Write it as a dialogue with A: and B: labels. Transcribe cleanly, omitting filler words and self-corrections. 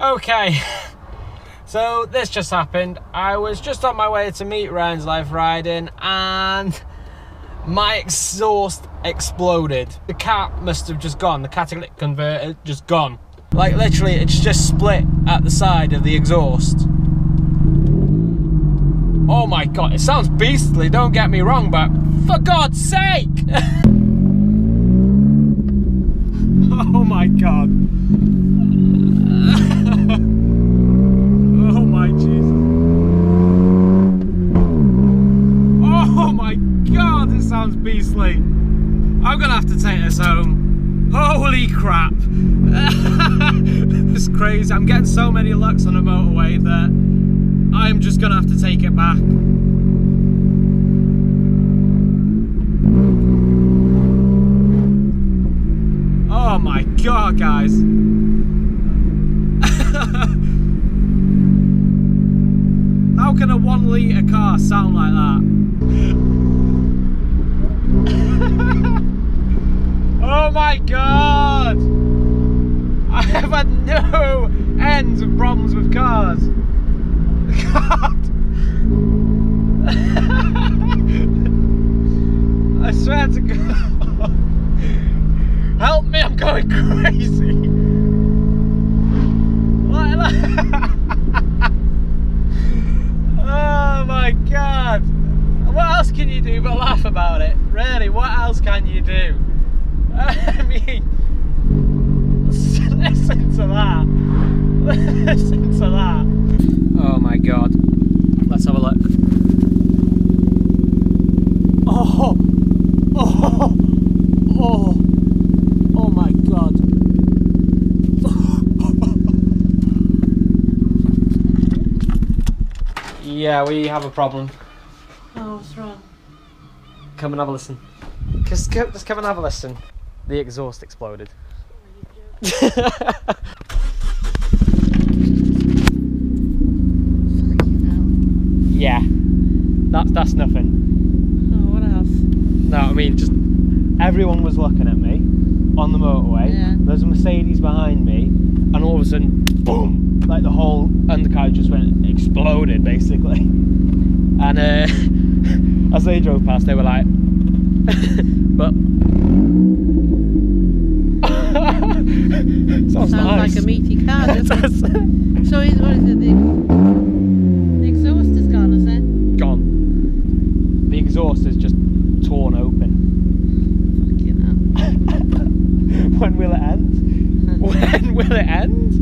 A: Okay, so this just happened. I was just on my way to meet RyansLife Riding and my exhaust exploded. The cat must have just gone, the catalytic converter just gone. Like literally it's just split at the side of the exhaust. Oh my god, it sounds beastly, don't get me wrong, but for God's sake! Oh my god. Oh my Jesus. Oh my god, it sounds beastly. I'm gonna have to take this home. Holy crap. It's crazy. I'm getting so many looks on the motorway that I'm just gonna have to take it back. Oh my god, guys. How can a 1 litre car sound like that? Oh my god! I have had no ends of problems with cars. God! I swear to God. Help me, I'm going crazy. Oh my god. What else can you do but laugh about it? Really, what else can you do? I mean, listen to that. Listen to that. Oh my god. Let's have a look. Oh, oh, oh, oh my god. Yeah, we have a problem.
B: Oh, what's wrong?
A: Come and have a listen. Just come and have a listen. The exhaust exploded. Yeah, that's nothing.
B: Oh, what else?
A: No, I mean just everyone was looking at me on the motorway.
B: Yeah.
A: There's a Mercedes behind me, and all of a sudden, boom! Like the whole undercar just went exploded, basically. And as they drove past, they were like, but. Sounds nice.
B: Like a meaty car, doesn't it? So what is it? The exhaust is gone, is it?
A: Gone. The exhaust is just torn open.
B: Fucking hell.
A: When will it end? When will it end?